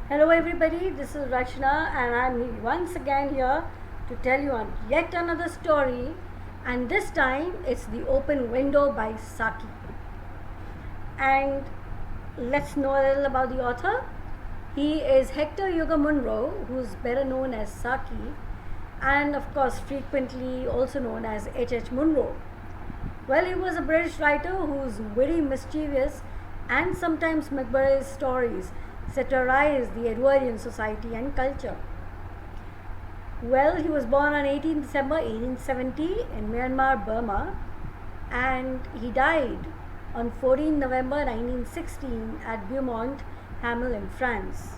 Hello everybody, this is Rachna and I'm once again here to tell you yet another story, and this time it's The Open Window by Saki. And let's know a little about the author. He is Hector Yuga Munro, who's better known as Saki, and of course frequently also known as H.H. Munro. Well, he was a British writer whose very mischievous and sometimes macbarious stories satirize the Edwardian society and culture. Well, he was born on 18 December 1870 in Myanmar, Burma, and he died on 14 November 1916 at Beaumont, Hamel in France.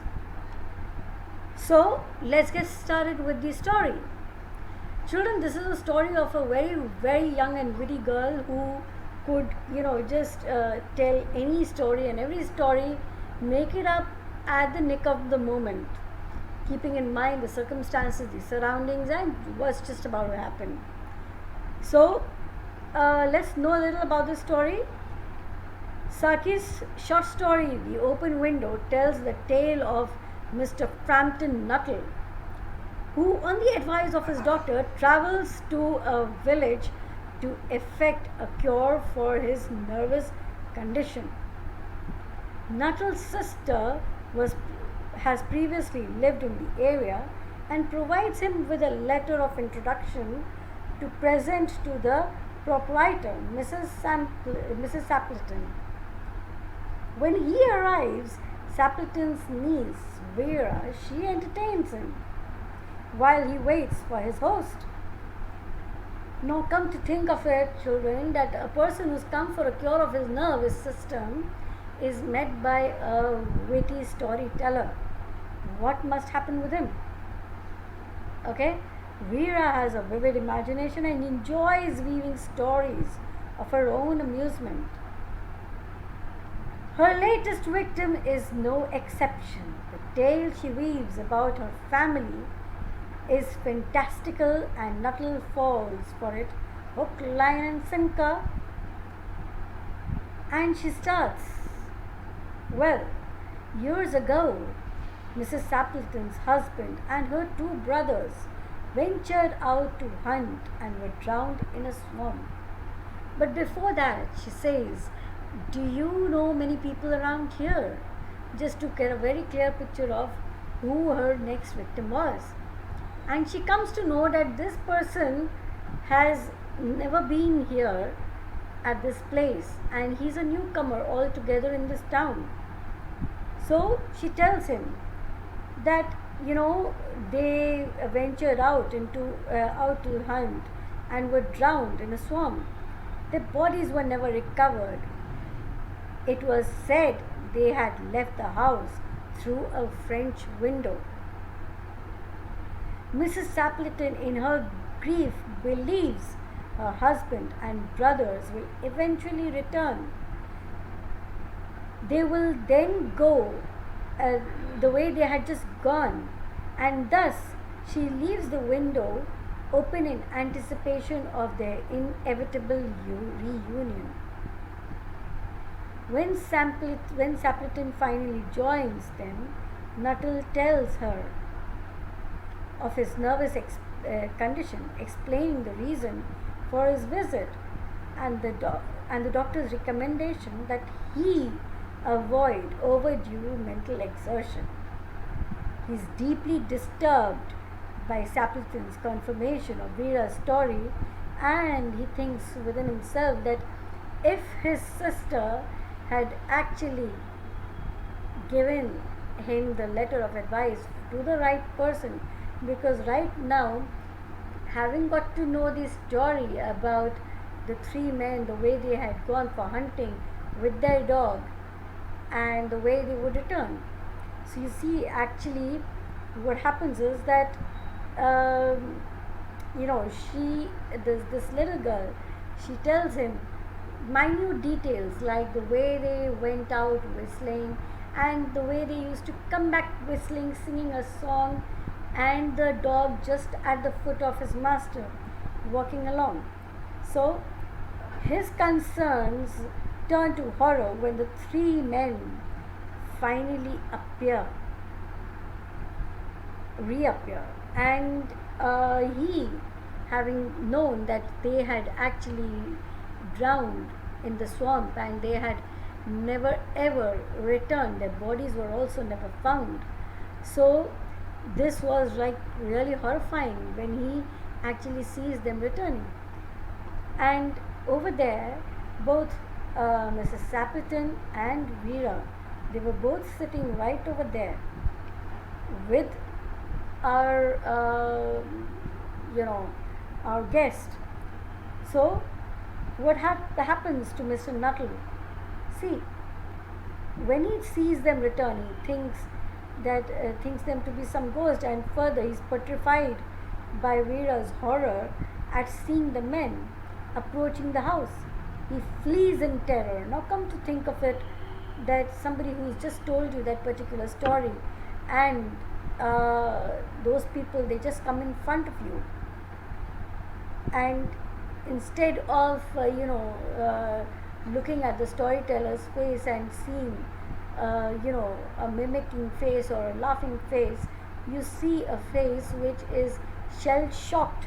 So, let's get started with the story. Children, this is a story of a very, very young and witty girl who could, just tell any story and every story, make it up at the nick of the moment, keeping in mind the circumstances, the surroundings, and what's just about to happen. So, let's know a little about this story. Saki's short story, The Open Window, tells the tale of Mr. Frampton Nuttall, who, on the advice of his doctor, travels to a village to effect a cure for his nervous condition. Nuttall's sister has previously lived in the area and provides him with a letter of introduction to present to the proprietor, Mrs. Sapleton. When he arrives, Sapleton's niece, Vera, she entertains him while he waits for his host. Now, come to think of it, children, that a person who's come for a cure of his nervous system is met by a witty storyteller. What must happen with him? Okay? Vera has a vivid imagination and enjoys weaving stories of her own amusement. Her latest victim is no exception. The tale she weaves about her family is fantastical, and Nuttall falls for it hook, line, and sinker. And she starts. Well, years ago, Mrs. Sapleton's husband and her two brothers ventured out to hunt and were drowned in a swamp. But before that, she says, do you know many people around here? Just to get a very clear picture of who her next victim was. And she comes to know that this person has never been here at this place, and he's a newcomer altogether in this town. So she tells him that they ventured out to hunt and were drowned in a swamp. Their bodies were never recovered. It was said they had left the house through a French window. Mrs. Sapleton, in her grief, believes her husband and brothers will eventually return. They will then go the way they had just gone, and thus she leaves the window open in anticipation of their inevitable reunion. When Sapleton finally joins them, Nuttall tells her of his nervous condition, explaining the reason for his visit and the doctor's recommendation that he avoid overdue mental exertion. He is deeply disturbed by Sapleton's confirmation of Vera's story, and he thinks within himself that if his sister had actually given him the letter of advice to the right person, because right now, having got to know the story about the three men, the way they had gone for hunting with their dog and the way they would return. So you see, actually what happens is that this little girl, she tells him minute details like the way they went out whistling and the way they used to come back whistling, singing a song, and the dog just at the foot of his master walking along. So his concerns turn to horror when the three men finally appear. reappear. And he, having known that they had actually drowned in the swamp and they had never ever returned, their bodies were also never found. So, this was like really horrifying when he actually sees them returning. And over there, both Mrs. Sappleton and Vera, they were both sitting right over there with our, you know, our guest. So, what happens to Mr. Nuttall? See, when he sees them return, he thinks them to be some ghost, and further, he's petrified by Vera's horror at seeing the men approaching the house. He flees in terror. Now, come to think of it, that somebody who's just told you that particular story, and those people, they just come in front of you, and instead of looking at the storyteller's face and seeing a mimicking face or a laughing face, you see a face which is shell shocked.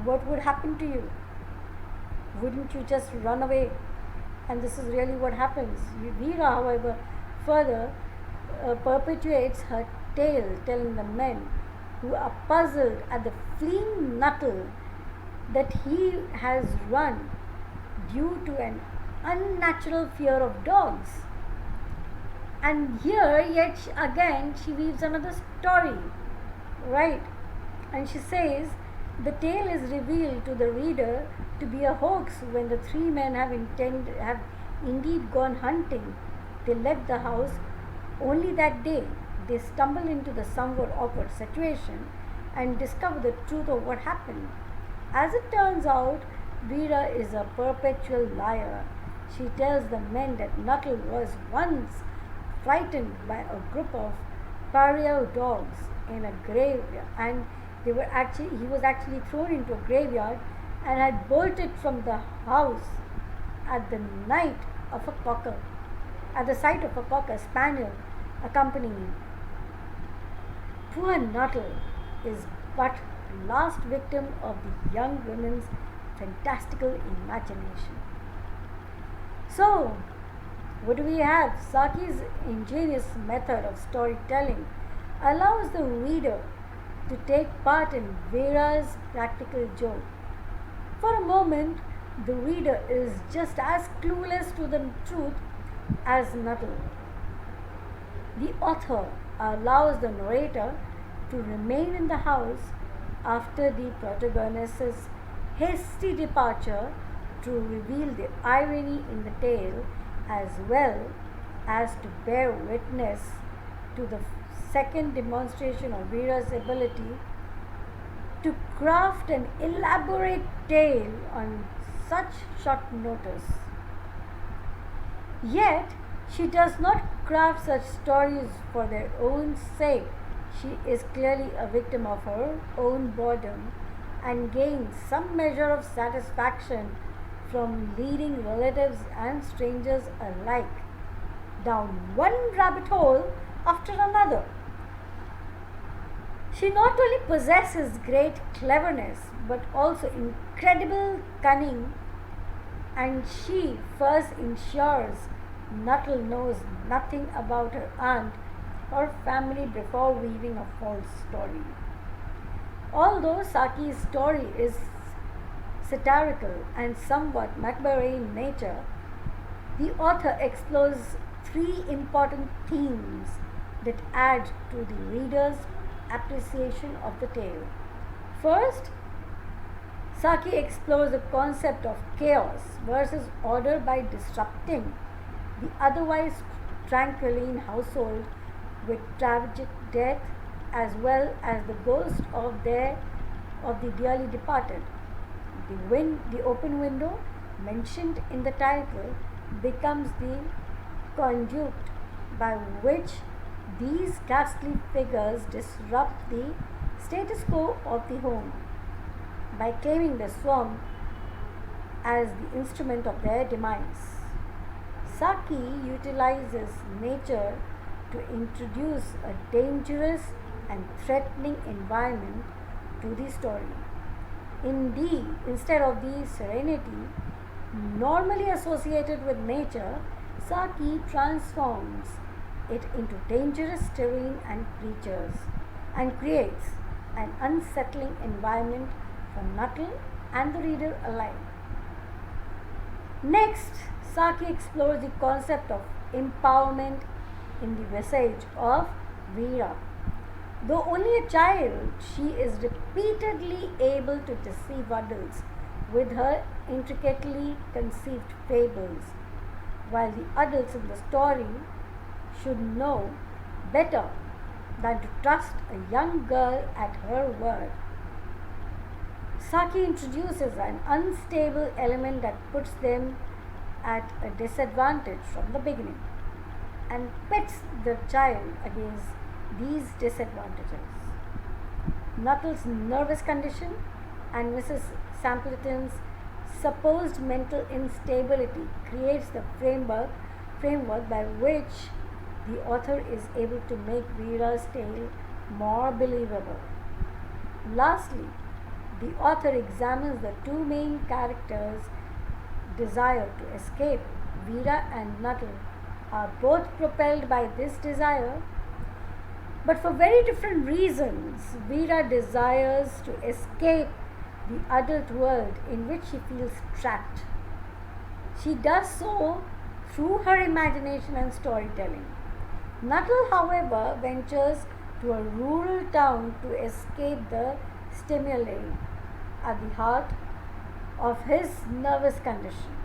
What would happen to you? Wouldn't you just run away? And this is really what happens. Vera, however, further perpetuates her tale, telling the men who are puzzled at the fleeing Nuttall that he has run due to an unnatural fear of dogs. And here, yet again, she weaves another story, right? And she says the tale is revealed to the reader to be a hoax when the three men have indeed gone hunting. They left the house only that day. They stumble into the somewhat awkward situation and discover the truth of what happened. As it turns out, Vera is a perpetual liar. She tells the men that Nuttall was once frightened by a group of pariah dogs in a graveyard, and he was actually thrown into a graveyard and had bolted from the house at the sight of a cocker spaniel accompanying him. Poor Nuttall is but last victim of the young women's fantastical imagination. So, what do we have? Saki's ingenious method of storytelling allows the reader to take part in Vera's practical joke. For a moment, the reader is just as clueless to the truth as Nuttall. The author allows the narrator to remain in the house after the protagonist's hasty departure to reveal the irony in the tale, as well as to bear witness to the second demonstration of Vera's ability to craft an elaborate tale on such short notice. Yet, she does not craft such stories for their own sake. She is clearly a victim of her own boredom and gains some measure of satisfaction from leading relatives and strangers alike down one rabbit hole after another. She not only possesses great cleverness but also incredible cunning, and she first ensures Nuttall knows nothing about her aunt or family before weaving a false story. Although Saki's story is satirical and somewhat macabre in nature, the author explores three important themes that add to the reader's appreciation of the tale. First, Saki explores the concept of chaos versus order by disrupting the otherwise tranquil household with tragic death as well as the ghost of the dearly departed. The open window mentioned in the title becomes the conduit by which these ghastly figures disrupt the status quo of the home by claiming the swamp as the instrument of their demise. Saki utilizes nature to introduce a dangerous and threatening environment to the story. Instead of the serenity normally associated with nature, Saki transforms it into dangerous terrain and creatures and creates an unsettling environment for Nuttall and the reader alike. Next, Saki explores the concept of empowerment in the visage of Veera. Though only a child, she is repeatedly able to deceive adults with her intricately conceived fables, while the adults in the story should know better than to trust a young girl at her word. Saki introduces an unstable element that puts them at a disadvantage from the beginning and pits the child against these disadvantages. Nuttall's nervous condition and Mrs. Sampleton's supposed mental instability creates the framework by which the author is able to make Veera's tale more believable. Lastly, the author examines the two main characters' desire to escape. Veera and Nuttall are both propelled by this desire, but for very different reasons. Veera desires to escape the adult world in which she feels trapped. She does so through her imagination and storytelling. Nuttall, however, ventures to a rural town to escape the stimuli at the heart of his nervous condition.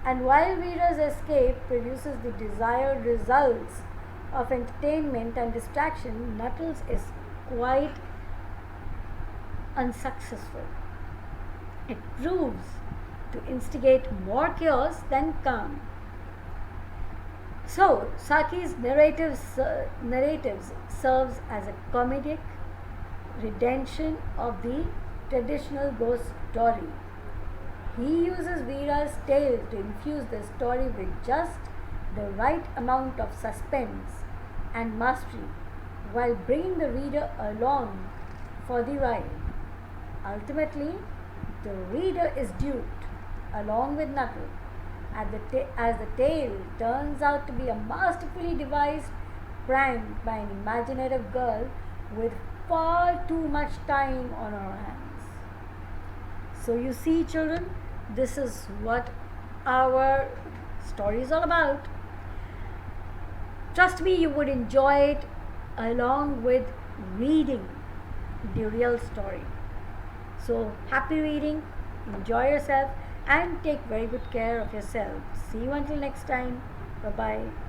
And while Veera's escape produces the desired results of entertainment and distraction, Nuttall's is quite unsuccessful. It proves to instigate more chaos than calm. So, Saki's narratives serves as a comedic redemption of the traditional ghost story. He uses Veera's tale to infuse the story with just the right amount of suspense and mystery while bringing the reader along for the ride. Ultimately, the reader is duped along with Nuttall as the tale turns out to be a masterfully devised prank by an imaginative girl with far too much time on her hands. So, you see, children, this is what our story is all about. Trust me, you would enjoy it along with reading the real story. So, happy reading, enjoy yourself, and take very good care of yourself. See you until next time. Bye bye.